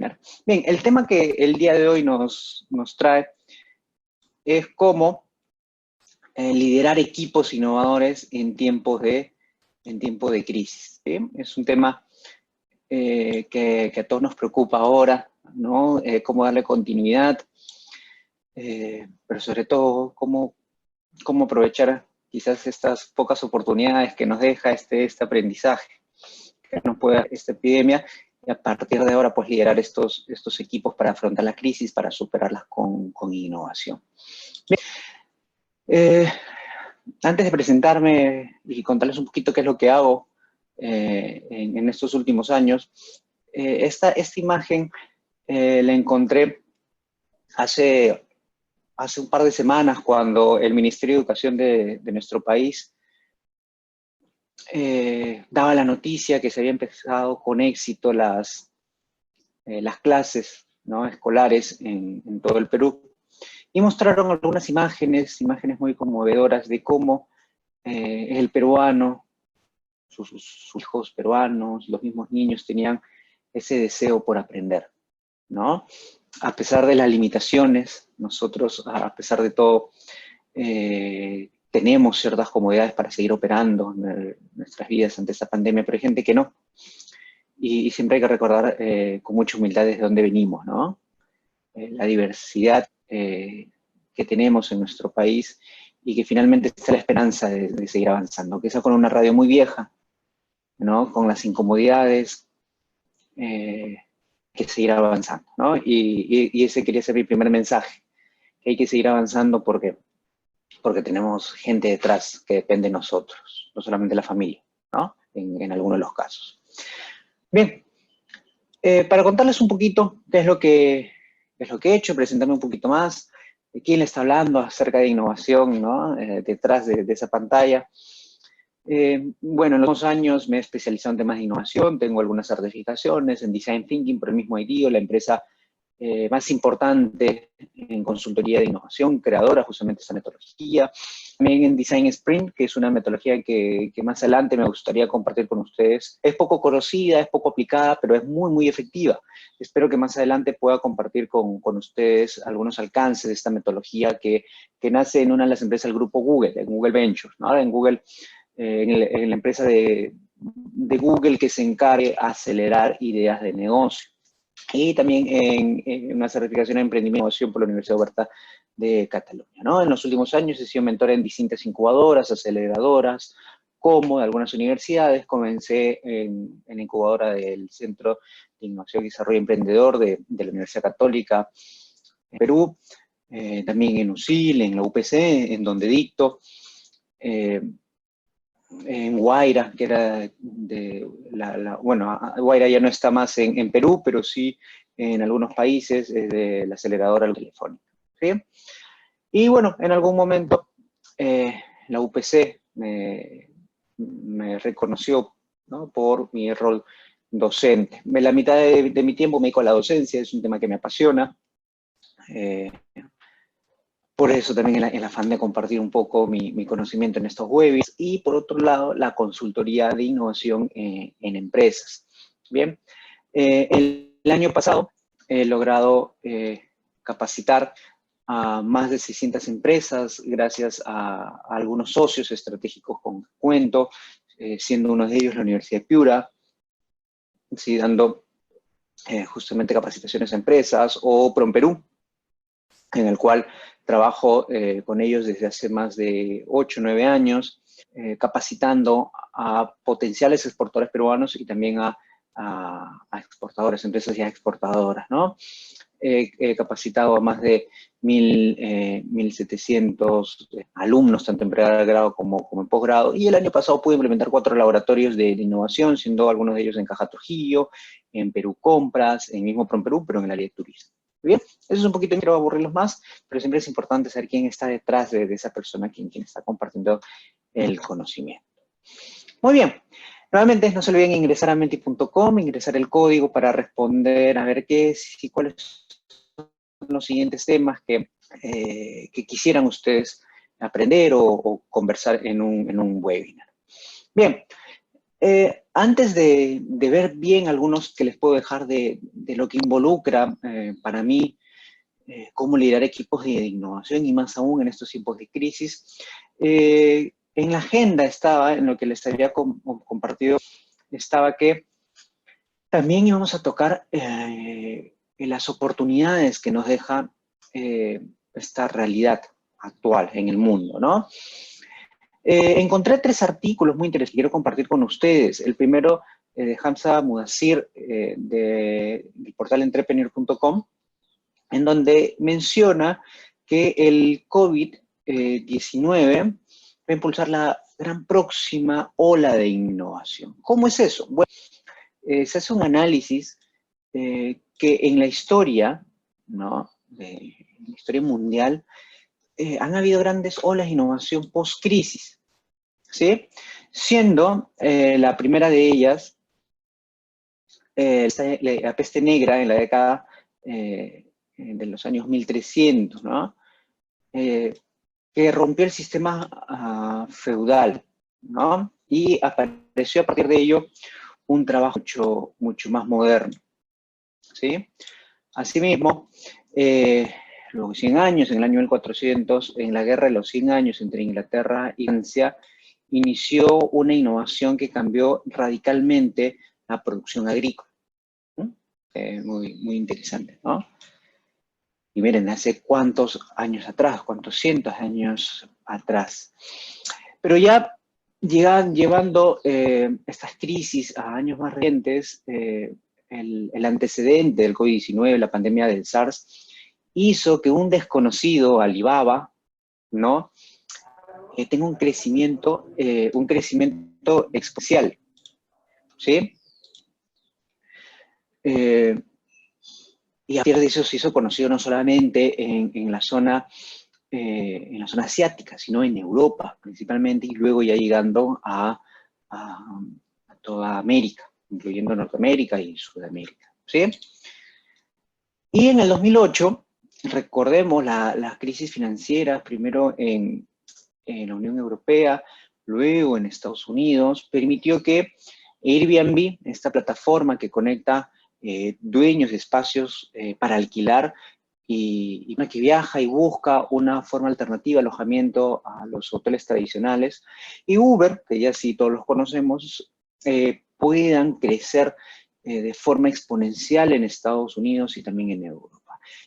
webinar. Bien, el tema que el día de hoy nos trae es cómo liderar equipos innovadores en tiempos de crisis, ¿sí? Es un tema que a todos nos preocupa ahora, ¿no? Cómo darle continuidad, pero sobre todo cómo aprovechar quizás estas pocas oportunidades que nos deja este aprendizaje, que nos puede dar esta epidemia, y a partir de ahora pues liderar estos equipos para afrontar la crisis, para superarlas con innovación. Bien, antes de presentarme y contarles un poquito qué es lo que hago en estos últimos años, esta imagen la encontré hace un par de semanas cuando el Ministerio de Educación de nuestro país daba la noticia que se había empezado con éxito las clases, ¿no?, escolares en todo el Perú. Y mostraron algunas imágenes muy conmovedoras de cómo el peruano, sus hijos peruanos, los mismos niños tenían ese deseo por aprender, ¿no? A pesar de las limitaciones, nosotros, a pesar de todo, tenemos ciertas comodidades para seguir operando en nuestras vidas ante esta pandemia, pero hay gente que no. Y siempre hay que recordar con mucha humildad desde dónde venimos, ¿no? La diversidad que tenemos en nuestro país y que finalmente está la esperanza de seguir avanzando. Que sea con una radio muy vieja, ¿no?, con las incomodidades, que seguir avanzando, ¿no? Y ese quería ser mi primer mensaje, que hay que seguir avanzando porque tenemos gente detrás que depende de nosotros, no solamente la familia, ¿no?, en algunos de los casos. Bien, para contarles un poquito qué es lo que he hecho, presentarme un poquito más, de quién le está hablando acerca de innovación, ¿no?, detrás de esa pantalla. Bueno, en los últimos años me he especializado en temas de innovación, tengo algunas certificaciones en Design Thinking por el mismo IDEO, la empresa más importante en consultoría de innovación, creadora justamente de esta metodología. También en Design Sprint, que es una metodología que más adelante me gustaría compartir con ustedes. Es poco conocida, es poco aplicada, pero es muy, muy efectiva. Espero que más adelante pueda compartir con ustedes algunos alcances de esta metodología que nace en una de las empresas del grupo Google, en Google Ventures, ¿no? En Google, en la empresa de Google que se encargue a acelerar ideas de negocio. Y también en una certificación en emprendimiento y innovación por la Universidad Oberta de Cataluña, ¿no? En los últimos años he sido mentor en distintas incubadoras, aceleradoras, como de algunas universidades. Comencé en la incubadora del Centro de Innovación y Desarrollo Emprendedor de la Universidad Católica en Perú, también en USIL, en la UPC, en donde dicto, en Guaira, que era bueno, Guaira ya no está más en Perú, pero sí en algunos países, de la aceleradora telefónica, ¿sí? Y bueno, en algún momento la UPC me reconoció, ¿no?, por mi rol docente. La mitad de mi tiempo me dedico a la docencia, es un tema que me apasiona. Por eso también el afán de compartir un poco mi conocimiento en estos webinars. Y por otro lado, la consultoría de innovación en empresas. Bien, el año pasado he logrado capacitar a más de 600 empresas gracias a algunos socios estratégicos con que cuento, siendo uno de ellos la Universidad de Piura, ¿sí?, dando justamente capacitaciones a empresas, o PROMPerú, en el cual trabajo con ellos desde hace más de 8 o 9 años, capacitando a potenciales exportadores peruanos y también a exportadores, empresas ya exportadoras, ¿no? He capacitado a más de 1.700 alumnos, tanto en pregrado como en posgrado, y el año pasado pude implementar 4 laboratorios de innovación, siendo algunos de ellos en Caja Trujillo, en Perú Compras, en mismo PROMPerú, pero en el área de turismo. Bien, eso es un poquito, no quiero aburrirlos más, pero siempre es importante saber quién está detrás de esa persona, quién está compartiendo el conocimiento. Muy bien, nuevamente no se olviden ingresar a menti.com, ingresar el código para responder a ver qué es y cuáles son los siguientes temas que quisieran ustedes aprender o conversar en un webinar. Bien, Antes de ver bien algunos que les puedo dejar de lo que involucra para mí cómo liderar equipos de innovación y más aún en estos tiempos de crisis, en la agenda estaba, en lo que les había compartido, estaba que también íbamos a tocar las oportunidades que nos deja esta realidad actual en el mundo, ¿no? Encontré 3 artículos muy interesantes que quiero compartir con ustedes. El primero de Hamza Mudassir, del portal entrepreneur.com, en donde menciona que el COVID-19 va a impulsar la gran próxima ola de innovación. ¿Cómo es eso? Bueno, se hace un análisis que en la historia, ¿no?, en la historia mundial, han habido grandes olas de innovación post-crisis, ¿sí? Siendo la primera de ellas la peste negra en la década de los años 1300, ¿no? Que rompió el sistema feudal, ¿no? Y apareció a partir de ello un trabajo mucho más moderno, ¿sí? Asimismo, los 100 años, en el año 1400, en la guerra de los 100 años entre Inglaterra y Francia, inició una innovación que cambió radicalmente la producción agrícola. Muy interesante, ¿no? Y miren, hace cuántos años atrás, cuántos cientos de años atrás. Pero ya llevando estas crisis a años más recientes, el antecedente del COVID-19, la pandemia del SARS, hizo que un desconocido, Alibaba, ¿no?, tenga un crecimiento exponencial, ¿sí? Y a partir de eso se hizo conocido no solamente en la zona asiática, sino en Europa principalmente, y luego ya llegando a toda América, incluyendo Norteamérica y Sudamérica, ¿sí? Y en el 2008, recordemos las crisis financieras, primero en la Unión Europea, luego en Estados Unidos, permitió que Airbnb, esta plataforma que conecta dueños de espacios para alquilar y una que viaja y busca una forma alternativa de alojamiento a los hoteles tradicionales, y Uber, que ya sí todos los conocemos, puedan crecer de forma exponencial en Estados Unidos y también en Europa.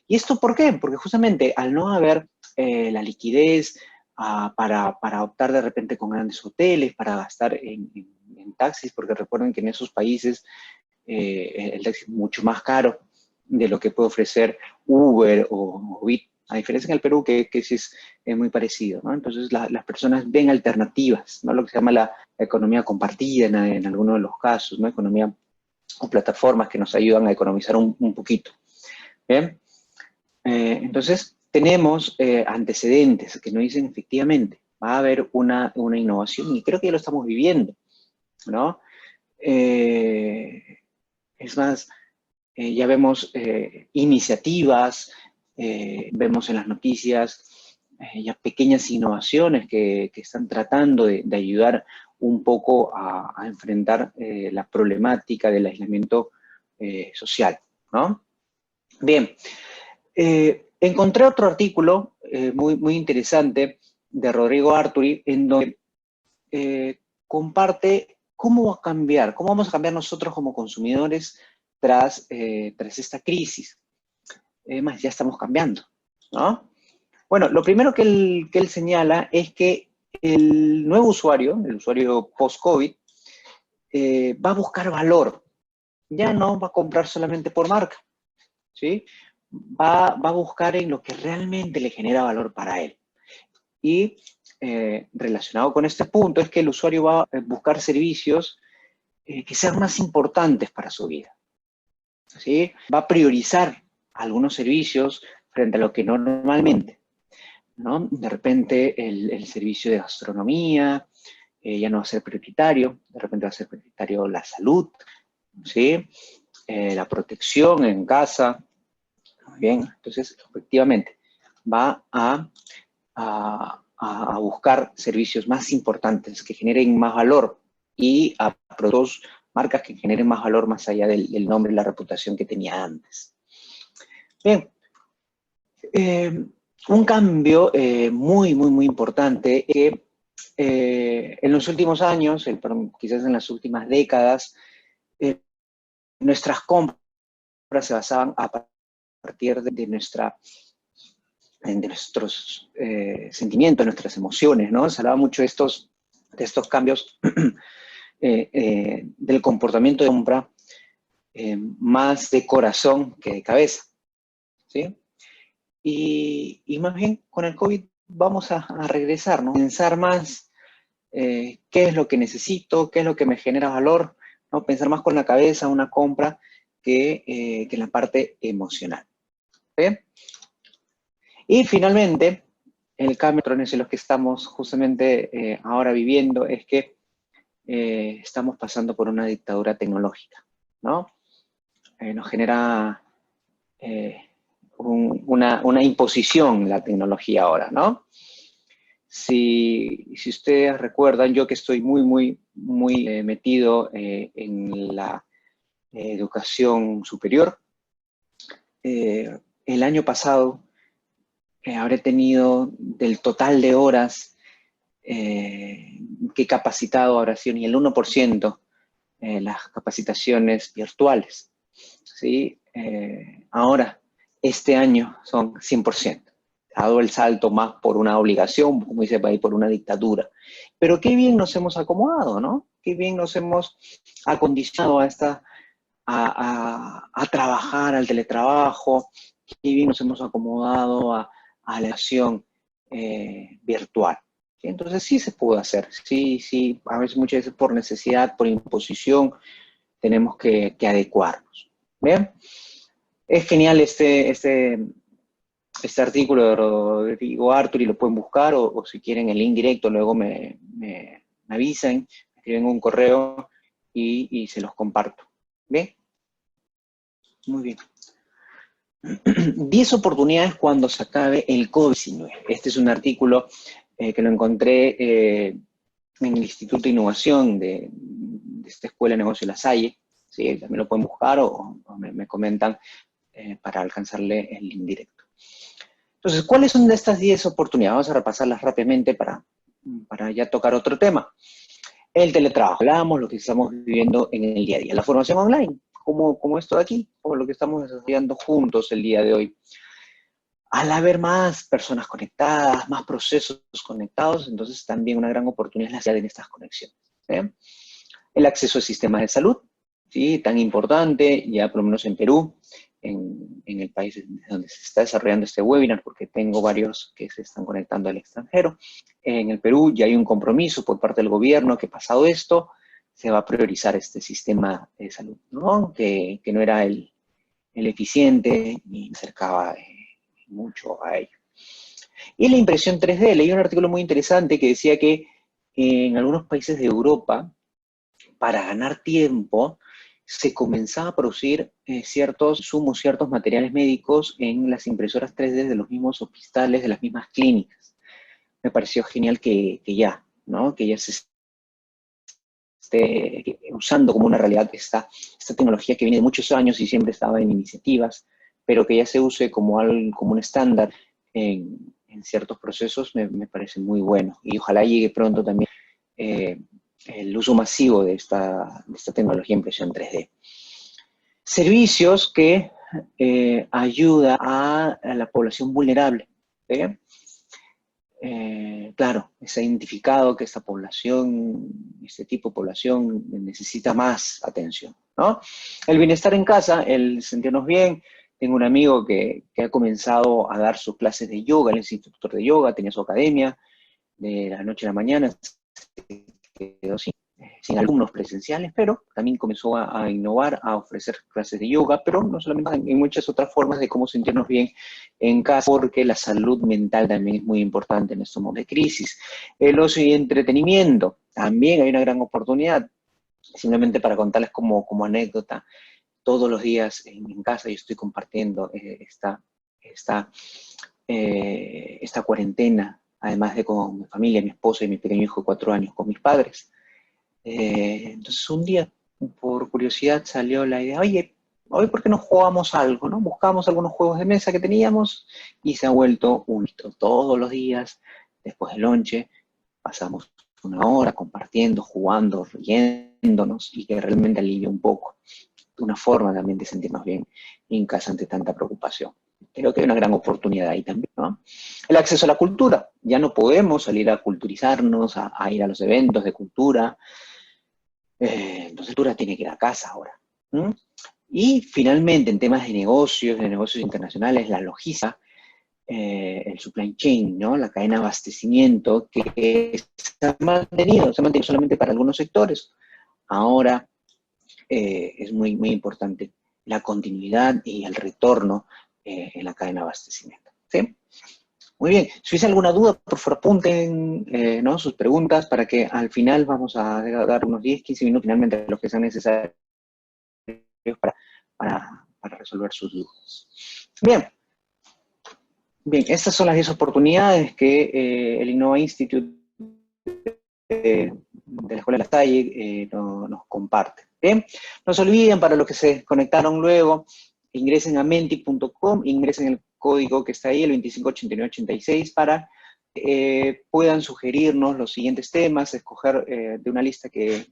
¿Y esto por qué? Porque justamente al no haber la liquidez para optar de repente con grandes hoteles, para gastar en taxis, porque recuerden que en esos países el taxi es mucho más caro de lo que puede ofrecer Uber o Bit, a diferencia en el Perú, que sí es muy parecido, ¿no? Entonces las personas ven alternativas, ¿no? Lo que se llama la economía compartida en algunos de los casos, ¿no? Economía o plataformas que nos ayudan a economizar un poquito. ¿Bien? Entonces, tenemos antecedentes que nos dicen efectivamente, va a haber una innovación, y creo que ya lo estamos viviendo, ¿no? Es más, ya vemos iniciativas, vemos en las noticias ya pequeñas innovaciones que están tratando de ayudar un poco a enfrentar la problemática del aislamiento social, ¿no? Bien, encontré otro artículo muy interesante de Rodrigo Arturi, en donde comparte cómo vamos a cambiar nosotros como consumidores tras esta crisis. Más, ya estamos cambiando, ¿no? Bueno, lo primero que él señala es que el nuevo usuario, el usuario post-COVID, va a buscar valor. Ya no va a comprar solamente por marca, ¿sí? Va a buscar en lo que realmente le genera valor para él. Y relacionado con este punto es que el usuario va a buscar servicios que sean más importantes para su vida, ¿sí? Va a priorizar algunos servicios frente a lo que normalmente, ¿no? De repente el servicio de gastronomía ya no va a ser prioritario, de repente va a ser prioritario la salud, ¿sí? La protección en casa. Muy bien, entonces efectivamente va a buscar servicios más importantes que generen más valor y a productos marcas que generen más valor más allá del nombre y la reputación que tenía antes. Bien, un cambio muy importante que en los últimos años, quizás en las últimas décadas, nuestras compras se basaban a partir de nuestros sentimientos, nuestras emociones, ¿no? Se hablaba mucho de estos cambios del comportamiento de compra, más de corazón que de cabeza, ¿sí? Y más bien con el COVID vamos a regresar, ¿no? Pensar más qué es lo que necesito, qué es lo que me genera valor, ¿no? Pensar más con la cabeza una compra que en la parte emocional. ¿Sí? Y finalmente, el cambio en los que estamos justamente ahora viviendo es que estamos pasando por una dictadura tecnológica, ¿no? Nos genera una imposición la tecnología ahora, ¿no? Si ustedes recuerdan, yo que estoy muy metido en la educación superior, el año pasado habré tenido del total de horas que he capacitado, ahora sí, ni el 1% las capacitaciones virtuales, ¿sí? Ahora, este año son 100%. Ha dado el salto más por una obligación, como dice ahí, por una dictadura. Pero qué bien nos hemos acomodado, ¿no? Qué bien nos hemos acondicionado a trabajar, al teletrabajo, qué bien nos hemos acomodado a la acción virtual. ¿Sí? Entonces sí se puede hacer, sí, a veces muchas veces por necesidad, por imposición, tenemos que adecuarnos. ¿Bien? Es genial este artículo de Rodrigo Arturi, lo pueden buscar, o si quieren el link directo, luego me avisan, me escriben un correo y se los comparto. ¿Bien? Muy bien. 10 oportunidades cuando se acabe el COVID-19. Este es un artículo que lo encontré en el Instituto de Innovación de esta Escuela de Negocio La Salle. ¿Sí? También lo pueden buscar o me comentan para alcanzarle el link directo. Entonces, ¿cuáles son de estas 10 oportunidades? Vamos a repasarlas rápidamente para ya tocar otro tema. El teletrabajo, hablamos lo que estamos viviendo en el día a día. La formación online, como esto de aquí, como lo que estamos desarrollando juntos el día de hoy. Al haber más personas conectadas, más procesos conectados, entonces también una gran oportunidad es la necesidad en estas conexiones. ¿Sí? El acceso a sistemas de salud, ¿sí? Tan importante, ya por lo menos en Perú, en el país donde se está desarrollando este webinar, porque tengo varios que se están conectando al extranjero. En el Perú ya hay un compromiso por parte del gobierno que pasado esto, se va a priorizar este sistema de salud, ¿no? Que no era el eficiente ni acercaba mucho a ello. Y la impresión 3D, leí un artículo muy interesante que decía que en algunos países de Europa, para ganar tiempo, se comenzaba a producir ciertos insumos, ciertos materiales médicos en las impresoras 3D de los mismos hospitales, de las mismas clínicas. Me pareció genial que ya se esté usando como una realidad esta tecnología que viene de muchos años y siempre estaba en iniciativas, pero que ya se use como un estándar en ciertos procesos, me parece muy bueno. Y ojalá llegue pronto también el uso masivo de esta tecnología de impresión 3D. Servicios que ayuda a la población vulnerable. ¿Sí? Claro, se ha identificado que esta población, este tipo de población necesita más atención, ¿no? El bienestar en casa, el sentirnos bien. Tengo un amigo que ha comenzado a dar sus clases de yoga, él es instructor de yoga, tenía su academia de la noche a la mañana, se quedó sin alumnos presenciales, pero también comenzó a innovar, a ofrecer clases de yoga, pero no solamente, hay muchas otras formas de cómo sentirnos bien en casa, porque la salud mental también es muy importante en estos momentos de crisis. El ocio y entretenimiento, también hay una gran oportunidad, simplemente para contarles como anécdota, todos los días en casa yo estoy compartiendo esta cuarentena, además de con mi familia, mi esposa y mi pequeño hijo de 4 años, con mis padres. Entonces un día por curiosidad salió la idea, oye, hoy por qué no jugamos algo, ¿no? Buscamos algunos juegos de mesa que teníamos y se ha vuelto un hito. Todos los días, después del lonche, pasamos una hora compartiendo, jugando, riéndonos y que realmente alivia un poco. Una forma también de sentirnos bien en casa ante tanta preocupación. Creo que hay una gran oportunidad ahí también, ¿no? El acceso a la cultura. Ya no podemos salir a culturizarnos, a ir a los eventos de cultura. Entonces, cultura tiene que ir a casa ahora. ¿Mm? Y finalmente, en temas de negocios internacionales, la logística, el supply chain, ¿no? La cadena de abastecimiento que se ha mantenido solamente para algunos sectores. Ahora es muy, muy importante la continuidad y el retorno en la cadena de abastecimiento. ¿Sí? Muy bien. Si hubiese alguna duda, por favor apunten ¿no? sus preguntas para que al final vamos a dar unos 10, 15 minutos finalmente los que sean necesarios para resolver sus dudas. Bien. Bien, estas son las 10 oportunidades que el Innova Institute de la Escuela de la Salle nos comparte. Bien, no se olviden, para los que se conectaron luego, ingresen a menti.com, ingresen el código que está ahí, el 258986, para puedan sugerirnos los siguientes temas, escoger de una lista que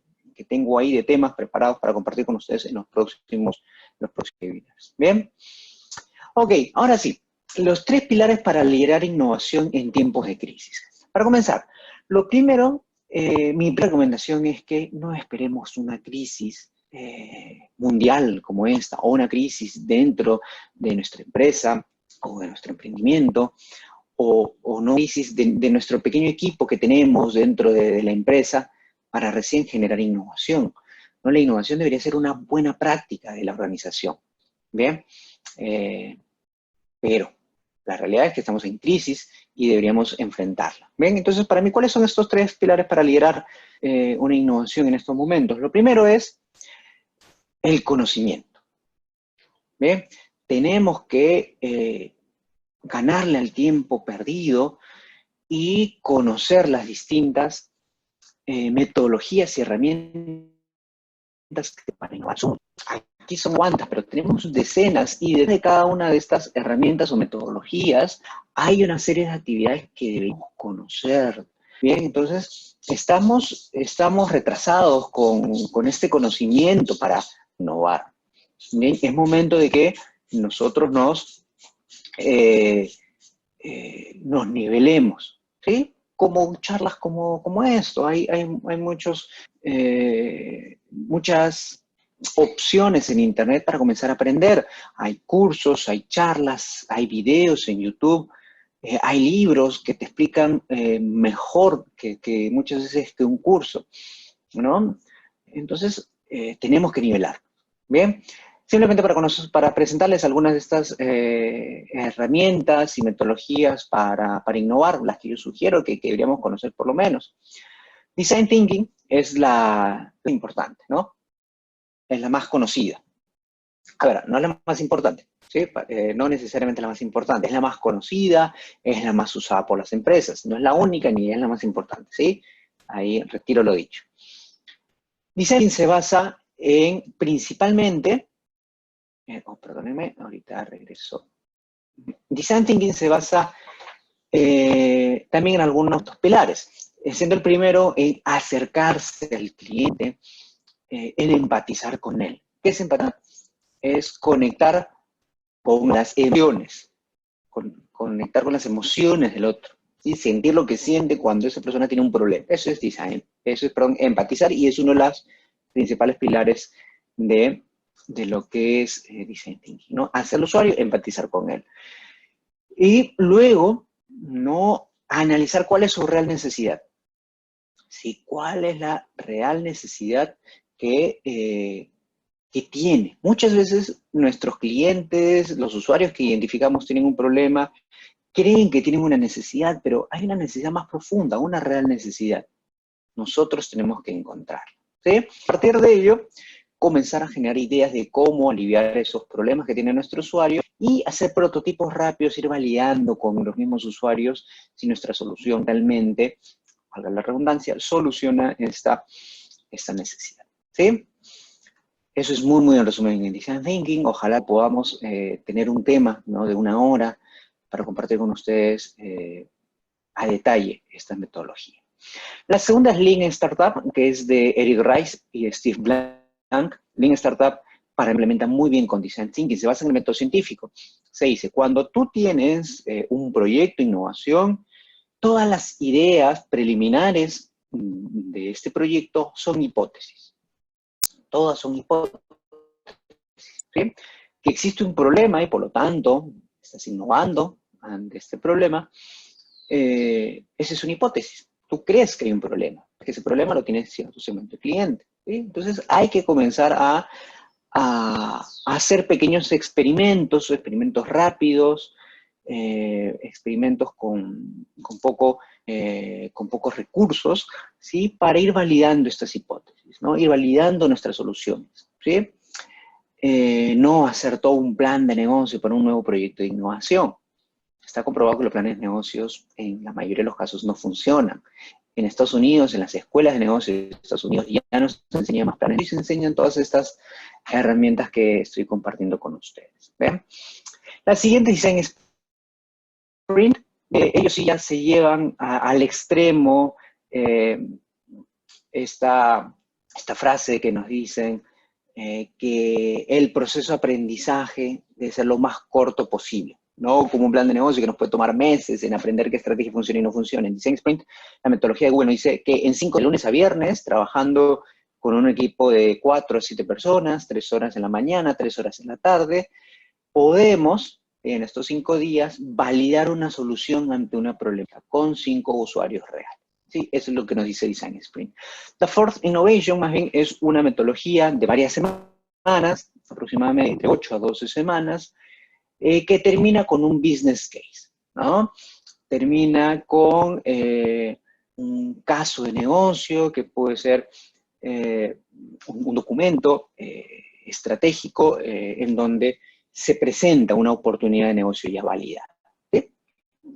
tengo ahí de temas preparados para compartir con ustedes en los próximos videos. Bien, ok, ahora sí, los 3 pilares para liderar innovación en tiempos de crisis. Para comenzar, lo primero, mi recomendación es que no esperemos una crisis mundial como esta, o una crisis dentro de nuestra empresa, o de nuestro emprendimiento, o no crisis de nuestro pequeño equipo que tenemos dentro de la empresa para recién generar innovación. ¿No? La innovación debería ser una buena práctica de la organización. ¿Bien? Pero la realidad es que estamos en crisis y deberíamos enfrentarla. ¿Ven? Entonces, para mí, ¿cuáles son estos 3 pilares para liderar una innovación en estos momentos? Lo primero es el conocimiento. ¿Ven? Tenemos que ganarle al tiempo perdido y conocer las distintas metodologías y herramientas para innovación. Aquí son cuantas, pero tenemos decenas, y detrás de cada una de estas herramientas o metodologías hay una serie de actividades que debemos conocer. Bien, entonces estamos retrasados con este conocimiento para innovar. Bien, es momento de que nosotros nos nivelemos, ¿sí? Como charlas como esto. Hay muchas opciones en Internet para comenzar a aprender. Hay cursos, hay charlas, hay videos en YouTube, hay libros que te explican mejor que muchas veces que un curso, ¿no? Entonces, tenemos que nivelar, ¿bien? Simplemente para presentarles algunas de estas herramientas y metodologías para innovar, las que yo sugiero que deberíamos conocer por lo menos. Design Thinking es la importante, ¿no? Es la más conocida. A ver, no es la más importante, ¿sí? No necesariamente la más importante, es la más conocida, es la más usada por las empresas, no es la única ni es la más importante, ¿sí? Ahí retiro lo dicho. Design se basa en principalmente, perdónenme, ahorita regreso. Design Thinking se basa también en algunos pilares, siendo el primero en acercarse al cliente, en empatizar con él. ¿Qué es empatizar? Es conectar con las emociones, conectar con las emociones del otro, ¿sí? Sentir lo que siente cuando esa persona tiene un problema. Eso es design, eso es, perdón, empatizar, y es uno de los principales pilares de lo que es design thinking, ¿no? Hacer al usuario, empatizar con él. Y luego, ¿no? Analizar cuál es su real necesidad. ¿Sí? ¿Cuál es la real necesidad que tiene? Muchas veces nuestros clientes, los usuarios que identificamos tienen un problema, creen que tienen una necesidad, pero hay una necesidad más profunda, una real necesidad. Nosotros tenemos que encontrarla, ¿sí? A partir de ello, comenzar a generar ideas de cómo aliviar esos problemas que tiene nuestro usuario y hacer prototipos rápidos, ir validando con los mismos usuarios si nuestra solución realmente, valga la redundancia, soluciona esta necesidad, ¿sí? Eso es muy, muy en resumen en Design Thinking. Ojalá podamos tener un tema, ¿no?, de 1 hora para compartir con ustedes a detalle esta metodología. La segunda es Lean Startup, que es de Eric Rice y Steve Blank. Lean Startup para implementar muy bien con Design Thinking, se basa en el método científico. Se dice, cuando tú tienes un proyecto de innovación, todas las ideas preliminares de este proyecto son hipótesis. Todas son hipótesis. ¿Sí? Que existe un problema y por lo tanto estás innovando ante este problema, esa es una hipótesis. Tú crees que hay un problema, que ese problema lo tiene cierto segmento de cliente. ¿Sí? Entonces hay que comenzar a hacer pequeños experimentos, experimentos rápidos, experimentos con pocos recursos, ¿sí?, para ir validando estas hipótesis, ¿no? Ir validando nuestras soluciones, ¿sí? No hacer todo un plan de negocio para un nuevo proyecto de innovación. Está comprobado que los planes de negocios en la mayoría de los casos no funcionan. En Estados Unidos, en las escuelas de negocios de Estados Unidos, ya no se enseñan más planes, y se enseñan todas estas herramientas que estoy compartiendo con ustedes. ¿Ven? La siguiente es Design Sprint. Ellos sí ya se llevan al extremo esta frase que nos dicen que el proceso de aprendizaje debe ser lo más corto posible, no como un plan de negocio que nos puede tomar meses en aprender qué estrategia funciona y no funciona. En Design Sprint, la metodología de Google nos dice que en 5 de lunes a viernes, trabajando con un equipo de 4 a 7 personas, 3 horas en la mañana, 3 horas en la tarde, podemos, en estos 5 días, validar una solución ante una problemática con 5 usuarios reales. ¿Sí? Eso es lo que nos dice Design Sprint. The Fourth Innovation, más bien, es una metodología de varias semanas, aproximadamente de 8 a 12 semanas, que termina con un business case, ¿no? Termina con un caso de negocio que puede ser un documento estratégico en donde se presenta una oportunidad de negocio ya válida. ¿Sí?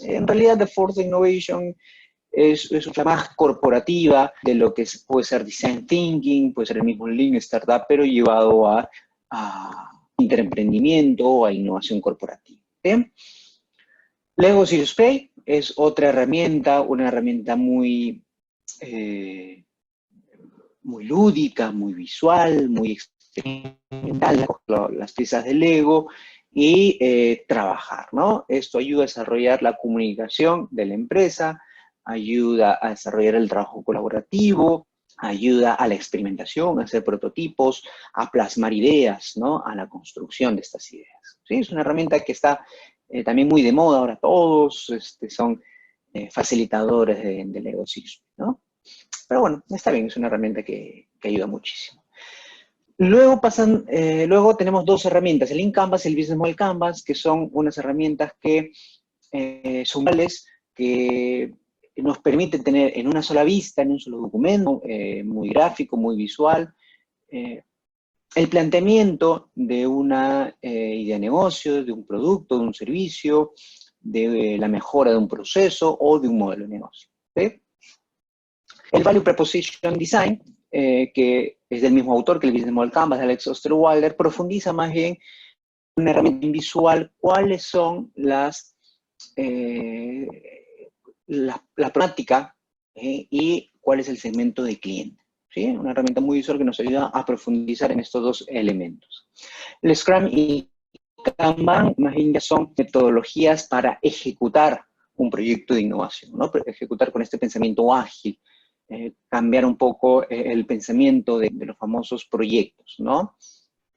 En realidad, The Fourth Innovation es una más corporativa de lo que puede ser Design Thinking, puede ser el mismo Lean Startup, pero llevado a interemprendimiento o a innovación corporativa. ¿Bien? Lego Serious Play es otra herramienta, una herramienta muy lúdica, muy visual, muy experimental, las piezas de Lego y trabajar, ¿no? Esto ayuda a desarrollar la comunicación de la empresa, ayuda a desarrollar el trabajo colaborativo, ayuda a la experimentación, a hacer prototipos, a plasmar ideas, ¿no?, a la construcción de estas ideas. ¿Sí? Es una herramienta que está también muy de moda ahora, todos son facilitadores de Lego Serious Play, ¿no? Pero bueno, está bien, es una herramienta que ayuda muchísimo. Luego tenemos 2 herramientas, el Lean Canvas y el Business Model Canvas, que son unas herramientas que son visuales, que nos permiten tener en una sola vista, en un solo documento, muy gráfico, muy visual, el planteamiento de una idea de negocio, de un producto, de un servicio, de la mejora de un proceso o de un modelo de negocio. ¿Sí? El Value Proposition Design, que es del mismo autor que el Business Model Canvas de Alex Osterwalder, profundiza más bien en una herramienta visual cuáles son la práctica y cuál es el segmento de cliente. ¿Sí? Una herramienta muy visual que nos ayuda a profundizar en estos 2 elementos. El Scrum y Kanban más bien ya son metodologías para ejecutar un proyecto de innovación, ¿no? Ejecutar con este pensamiento ágil, cambiar un poco el pensamiento de los famosos proyectos, ¿no?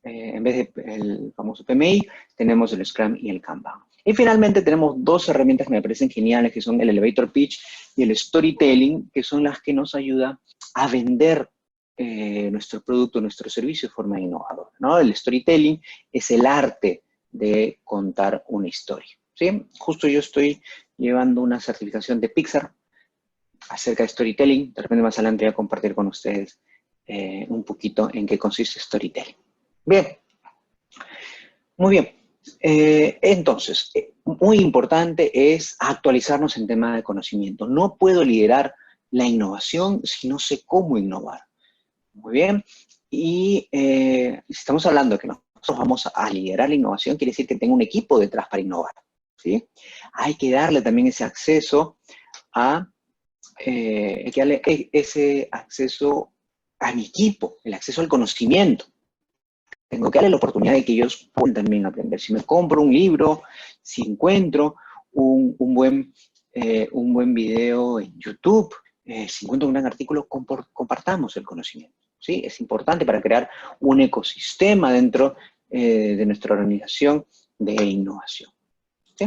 En vez del famoso PMI, tenemos el Scrum y el Kanban. Y finalmente tenemos 2 herramientas que me parecen geniales, que son el Elevator Pitch y el Storytelling, que son las que nos ayudan a vender nuestro producto, nuestro servicio de forma innovadora, ¿no? El Storytelling es el arte de contar una historia, ¿sí? Justo yo estoy llevando una certificación de Pixar acerca de Storytelling. De repente más adelante voy a compartir con ustedes un poquito en qué consiste Storytelling. Bien. Muy bien. Entonces, muy importante es actualizarnos en tema de conocimiento. No puedo liderar la innovación si no sé cómo innovar. Muy bien. Y si estamos hablando de que nosotros vamos a liderar la innovación, quiere decir que tengo un equipo detrás para innovar, ¿sí? Hay que darle también ese acceso ese acceso a mi equipo, el acceso al conocimiento. Tengo que darle la oportunidad de que ellos puedan también aprender. Si me compro un libro, si encuentro un buen video en YouTube, si encuentro un gran artículo, compartamos el conocimiento. ¿Sí? Es importante para crear un ecosistema dentro de nuestra organización de innovación. ¿Sí?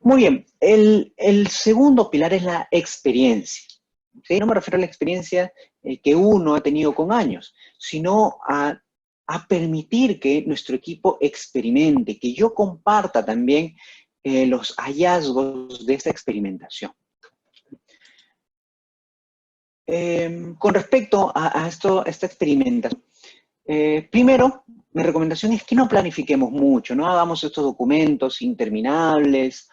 Muy bien, el segundo pilar es la experiencia. ¿Sí? No me refiero a la experiencia que uno ha tenido con años, sino a permitir que nuestro equipo experimente, que yo comparta también los hallazgos de esta experimentación. Con respecto a esta experimentación, primero, mi recomendación es que no planifiquemos mucho, no hagamos estos documentos interminables,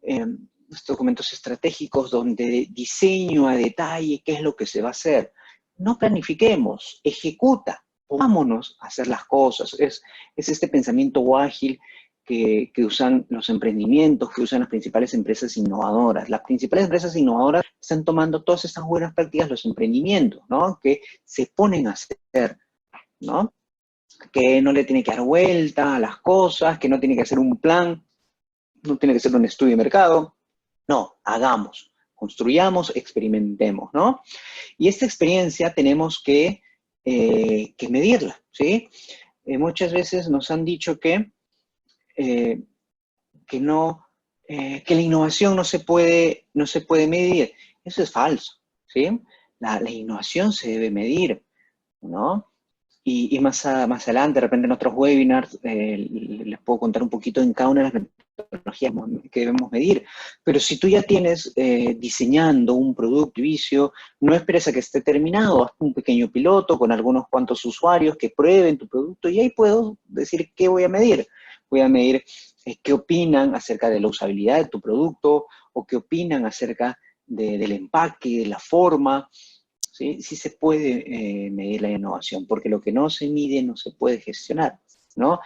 estos documentos estratégicos donde diseño a detalle qué es lo que se va a hacer. No planifiquemos, ejecuta, pongámonos a hacer las cosas. Es este pensamiento ágil que usan los emprendimientos, que usan las principales empresas innovadoras. Las principales empresas innovadoras están tomando todas estas buenas prácticas, los emprendimientos, ¿no? Que se ponen a hacer, ¿no? Que no le tiene que dar vuelta a las cosas, que no tiene que hacer un plan, no tiene que ser un estudio de mercado. No, hagamos, construyamos, experimentemos, ¿no? Y esta experiencia tenemos que medirla, ¿sí? Muchas veces nos han dicho que no, que la innovación no se puede medir. Eso es falso, ¿sí? La innovación se debe medir, ¿no? Y más adelante, de repente en otros webinars, les puedo contar un poquito en cada una de las metodologías que debemos medir. Pero si tú ya tienes diseñando un producto y vicio, no esperes a que esté terminado, haz un pequeño piloto con algunos cuantos usuarios que prueben tu producto y ahí puedo decir qué voy a medir. Voy a medir qué opinan acerca de la usabilidad de tu producto o qué opinan acerca del empaque, de la forma. ¿Sí? Sí se puede medir la innovación, porque lo que no se mide no se puede gestionar, ¿no?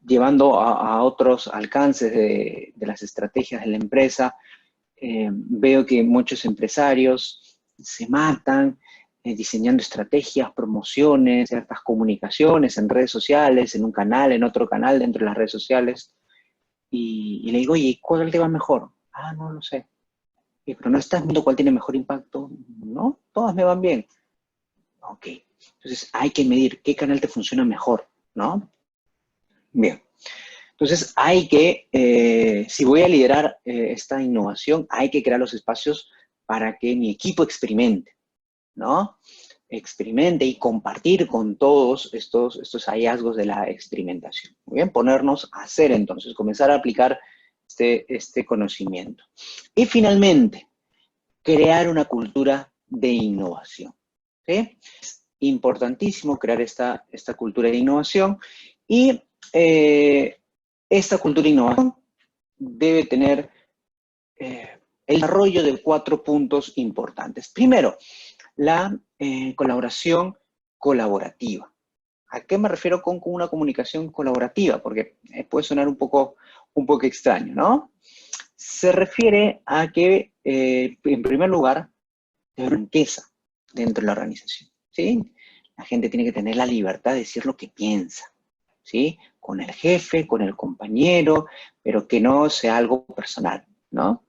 Llevando a otros alcances de las estrategias de la empresa, veo que muchos empresarios se matan diseñando estrategias, promociones, ciertas comunicaciones en redes sociales, en un canal, en otro canal dentro de las redes sociales, y le digo, oye, ¿cuál te va mejor? Ah, no lo sé. Pero no estás viendo cuál tiene mejor impacto. No, todas me van bien. Ok, entonces hay que medir qué canal te funciona mejor, ¿no? Bien, entonces hay que, si voy a liderar esta innovación, hay que crear los espacios para que mi equipo experimente, ¿no? Experimente y compartir con todos estos hallazgos de la experimentación. Muy bien, ponernos a hacer entonces, comenzar a aplicar este conocimiento. Y finalmente, crear una cultura de innovación, ¿sí? Es importantísimo crear esta cultura de innovación y esta cultura de innovación debe tener el desarrollo de 4 puntos importantes. Primero, la colaboración colaborativa. ¿A qué me refiero con una comunicación colaborativa? Porque puede sonar un poco extraño, ¿no? Se refiere a que, en primer lugar, de franqueza dentro de la organización, ¿sí? La gente tiene que tener la libertad de decir lo que piensa, ¿sí? Con el jefe, con el compañero, pero que no sea algo personal, ¿no?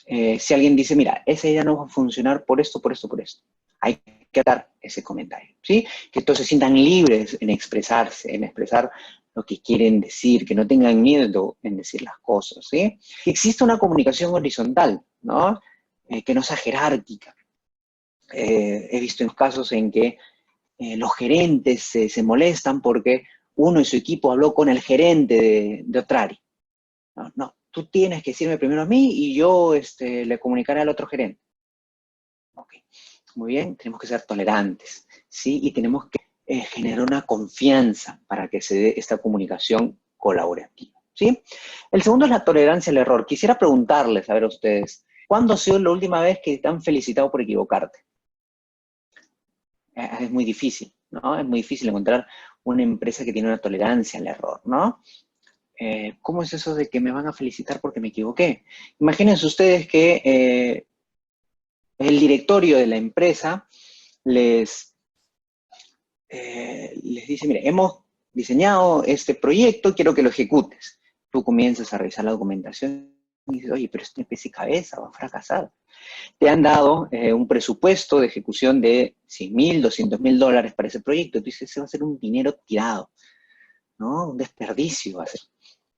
Si alguien dice, mira, esa idea no va a funcionar por esto, por esto, por esto, hay que dar ese comentario, ¿sí? Que todos se sientan libres en expresarse, en expresar lo que quieren decir, que no tengan miedo en decir las cosas, ¿sí? Que exista una comunicación horizontal, ¿no? Que no sea jerárquica. He visto en casos en que los gerentes se molestan porque uno de su equipo habló con el gerente de otra área. No, no, tú tienes que decirme primero a mí y yo le comunicaré al otro gerente. Ok, muy bien, tenemos que ser tolerantes, ¿sí? Y tenemos que generar una confianza para que se dé esta comunicación colaborativa, ¿sí? El segundo es la tolerancia al error. Quisiera preguntarles, a ver a ustedes, ¿cuándo ha sido la última vez que te han felicitado por equivocarte? es muy difícil, ¿no? Es muy difícil encontrar una empresa que tiene una tolerancia al error, ¿no? ¿Cómo es eso de que me van a felicitar porque me equivoqué? Imagínense ustedes que el directorio de la empresa les, les dice, mire, hemos diseñado este proyecto, quiero que lo ejecutes. Tú comienzas a revisar la documentación y dices, oye, pero este pez y cabeza va a fracasar. Te han dado un presupuesto de ejecución de 100.000, 200.000 dólares para ese proyecto. Tú dices, ese va a ser un dinero tirado, ¿no? Un desperdicio va a ser.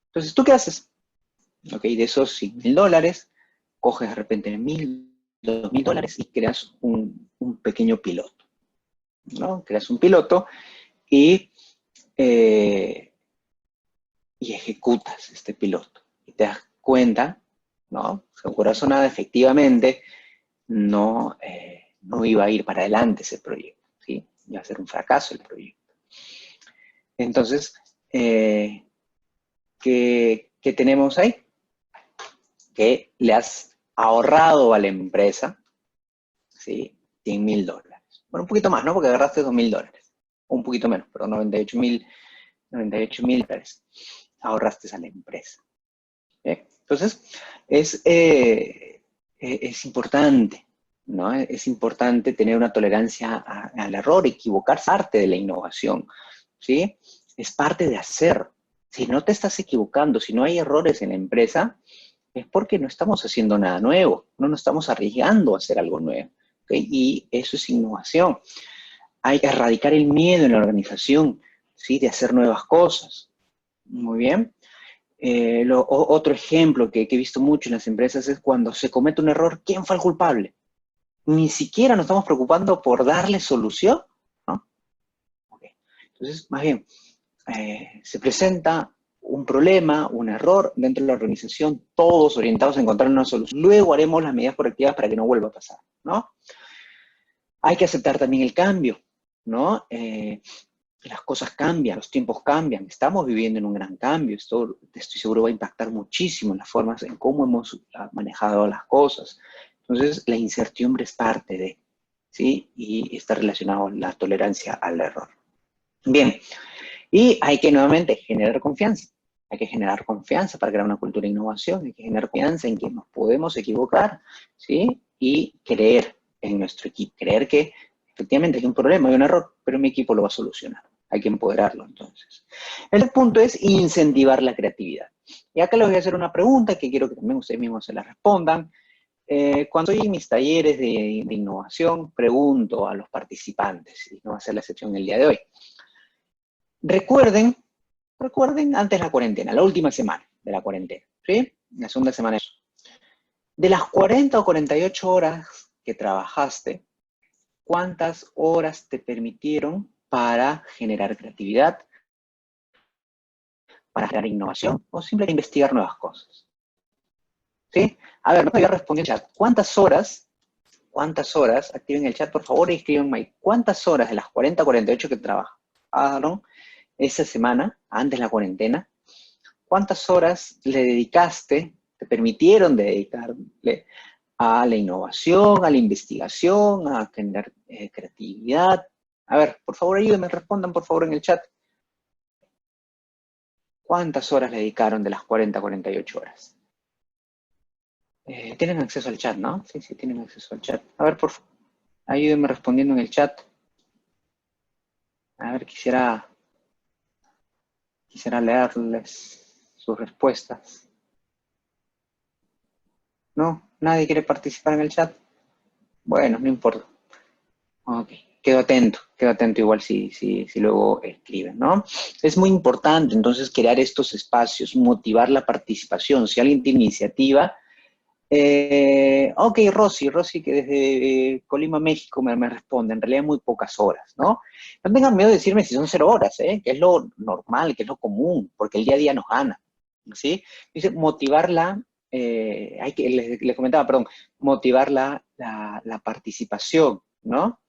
Entonces, ¿tú qué haces? Ok, de esos 100.000 dólares, coges de repente 1.000, 2.000 dólares y creas un pequeño piloto, ¿no? Creas un piloto y, eh, y ejecutas este piloto. Y te das cuenta, ¿no? Con corazonada, efectivamente, no iba a ir para adelante ese proyecto, ¿sí? Iba a ser un fracaso el proyecto. Entonces, ¿qué tenemos ahí? Que le has ahorrado a la empresa, ¿sí? 100.000 dólares. Bueno, un poquito más, ¿no? Porque agarraste 2.000 dólares. Un poquito menos, pero 98.000 dólares. Ahorraste a la empresa. Entonces, es importante, ¿no? Es importante tener una tolerancia al error, equivocarse, parte de la innovación, ¿sí? Es parte de hacer. Si no te estás equivocando, si no hay errores en la empresa, es porque no estamos haciendo nada nuevo, no nos estamos arriesgando a hacer algo nuevo, ¿okay? Y eso es innovación. Hay que erradicar el miedo en la organización, ¿sí? De hacer nuevas cosas. Muy bien. Otro ejemplo que he visto mucho en las empresas es cuando se comete un error, ¿quién fue el culpable? Ni siquiera nos estamos preocupando por darle solución, ¿no? Okay. Entonces, más bien, se presenta un problema, un error dentro de la organización, todos orientados a encontrar una solución. Luego haremos las medidas correctivas para que no vuelva a pasar, ¿no? Hay que aceptar también el cambio, ¿no? Las cosas cambian, los tiempos cambian, estamos viviendo en un gran cambio, esto estoy seguro va a impactar muchísimo en las formas en cómo hemos manejado las cosas. Entonces, la incertidumbre es parte de, ¿sí? Y está relacionado a la tolerancia al error. Bien, y hay que nuevamente generar confianza. Hay que generar confianza para crear una cultura de innovación, hay que generar confianza en que nos podemos equivocar, ¿sí? Y creer en nuestro equipo, creer que efectivamente hay un problema, hay un error, pero mi equipo lo va a solucionar. Hay que empoderarlo, entonces. El punto es incentivar la creatividad. Y acá les voy a hacer una pregunta que quiero que también ustedes mismos se la respondan. Cuando estoy en mis talleres de innovación, pregunto a los participantes, y no va a ser la excepción el día de hoy. Recuerden antes de la cuarentena, la última semana de la cuarentena, ¿sí? La segunda semana. De las 40 o 48 horas que trabajaste, ¿cuántas horas te permitieron para generar creatividad, para generar innovación o simplemente investigar nuevas cosas? ¿Sí? A ver, no me voy a responder en el chat. ¿Cuántas horas? Activen el chat, por favor, y escriban ¿cuántas horas de las 40 a 48 que trabajaron esa semana, antes de la cuarentena, cuántas horas le dedicaste, te permitieron dedicarle a la innovación, a la investigación, a generar creatividad? A ver, por favor, ayúdenme, respondan por favor en el chat. ¿Cuántas horas le dedicaron de las 40 a 48 horas? Tienen acceso al chat, ¿no? Sí, sí, tienen acceso al chat. A ver, por favor, ayúdenme respondiendo en el chat. A ver, quisiera leerles sus respuestas. ¿No? ¿Nadie quiere participar en el chat? Bueno, no importa. Ok, quedo atento igual si luego escriben, ¿no? Es muy importante entonces crear estos espacios, motivar la participación. Si alguien tiene iniciativa, ok, Rosy que desde Colima, México me responde, en realidad muy pocas horas, ¿no? No tengan miedo de decirme si son 0 horas, que es lo normal, que es lo común, porque el día a día nos gana, ¿sí? Dice, motivarla, les comentaba, perdón, motivar la participación, ¿no?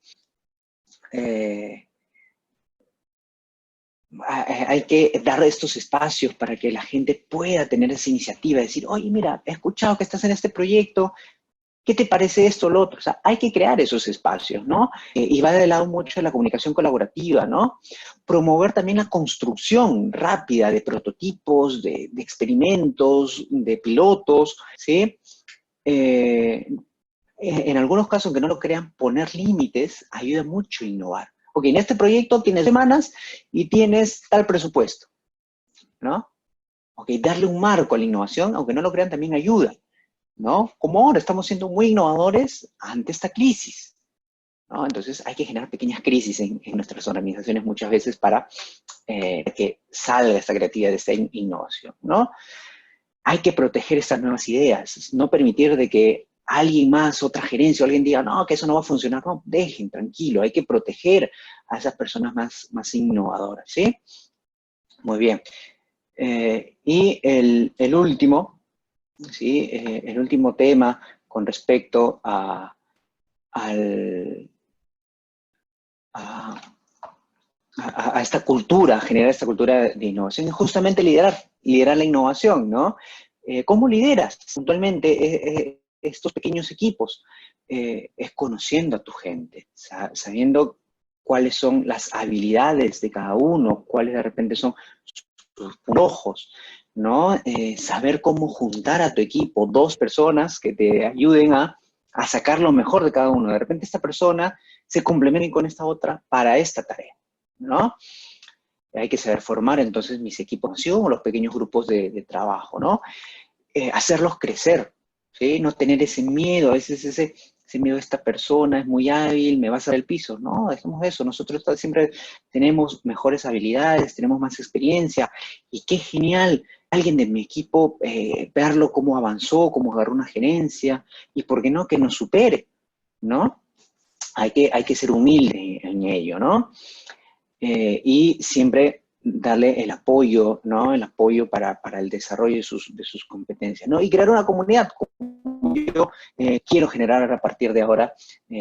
Hay que dar estos espacios para que la gente pueda tener esa iniciativa, decir, oye, mira, he escuchado que estás en este proyecto, ¿qué te parece esto o lo otro? O sea, hay que crear esos espacios, ¿no? Y va de lado mucho de la comunicación colaborativa, ¿no? Promover también la construcción rápida de prototipos, de experimentos, de pilotos, ¿sí? En algunos casos, que no lo crean, poner límites ayuda mucho a innovar. Ok, en este proyecto tienes semanas y tienes tal presupuesto, ¿no? Ok, darle un marco a la innovación, aunque no lo crean, también ayuda, ¿no? Como ahora estamos siendo muy innovadores ante esta crisis, ¿no? Entonces hay que generar pequeñas crisis en nuestras organizaciones muchas veces para que salga esta creatividad de esta innovación, ¿no? Hay que proteger estas nuevas ideas, no permitir de que alguien más, otra gerencia, o alguien diga, no, que eso no va a funcionar. No, dejen, tranquilo, hay que proteger a esas personas más innovadoras, ¿sí? Muy bien. Y el último, ¿sí? El último tema con respecto al, a, a esta cultura, generar esta cultura de innovación, es justamente liderar la innovación, ¿no? ¿Cómo lideras puntualmente estos pequeños equipos? Es conociendo a tu gente, sabiendo cuáles son las habilidades de cada uno, cuáles de repente son sus ojos, ¿no? Saber cómo juntar a tu equipo, dos personas que te ayuden a sacar lo mejor de cada uno. De repente esta persona se complementa con esta otra para esta tarea, ¿no? Hay que saber formar entonces mis equipos de acción o los pequeños grupos de trabajo, ¿no? Hacerlos crecer, ¿sí? No tener ese miedo, a veces ese miedo de esta persona es muy hábil, me va a sacar el piso. No, dejemos eso. Nosotros siempre tenemos mejores habilidades, tenemos más experiencia, y qué genial alguien de mi equipo verlo cómo avanzó, cómo agarró una gerencia, y por qué no, que nos supere, ¿no? Hay que ser humilde en ello, ¿no? Y siempre darle el apoyo, ¿no? El apoyo para el desarrollo de sus competencias, ¿no? Y crear una comunidad, como yo quiero generar a partir de ahora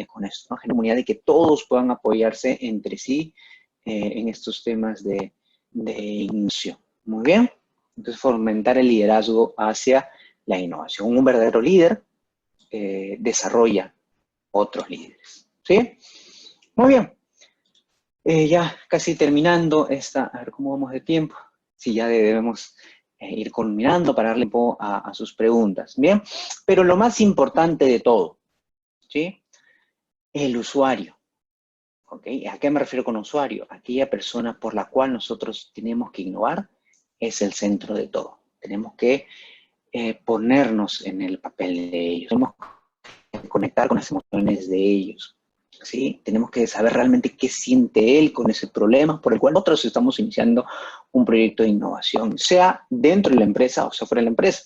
con esto, ¿no? Generar una comunidad de que todos puedan apoyarse entre sí en estos temas de innovación. Muy bien. Entonces, fomentar el liderazgo hacia la innovación. Un verdadero líder desarrolla otros líderes, ¿sí? Muy bien. Ya casi terminando esta, a ver cómo vamos de tiempo. Sí, ya debemos ir culminando para darle tiempo a sus preguntas. Bien, pero lo más importante de todo, ¿sí? El usuario. ¿Ok? ¿A qué me refiero con usuario? Aquella persona por la cual nosotros tenemos que innovar es el centro de todo. Tenemos que ponernos en el papel de ellos. Tenemos que conectar con las emociones de ellos. ¿Sí? Tenemos que saber realmente qué siente él con ese problema por el cual nosotros estamos iniciando un proyecto de innovación, sea dentro de la empresa o sea fuera de la empresa.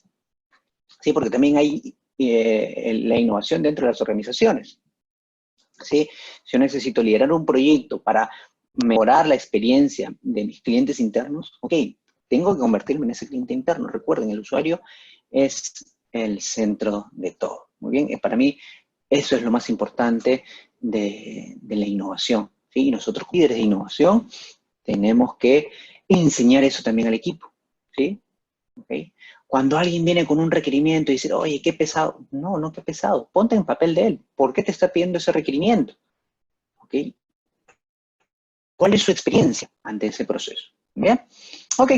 ¿Sí? Porque también hay la innovación dentro de las organizaciones. ¿Sí? Si yo necesito liderar un proyecto para mejorar la experiencia de mis clientes internos, ok, tengo que convertirme en ese cliente interno. Recuerden, el usuario es el centro de todo. Muy bien, para mí eso es lo más importante de la innovación. ¿Sí? Y nosotros, líderes de innovación, tenemos que enseñar eso también al equipo. ¿Sí? ¿Okay? Cuando alguien viene con un requerimiento y dice, oye, qué pesado. No, no, qué pesado. Ponte en papel de él. ¿Por qué te está pidiendo ese requerimiento? ¿Okay? ¿Cuál es su experiencia ante ese proceso? ¿Bien? Ok,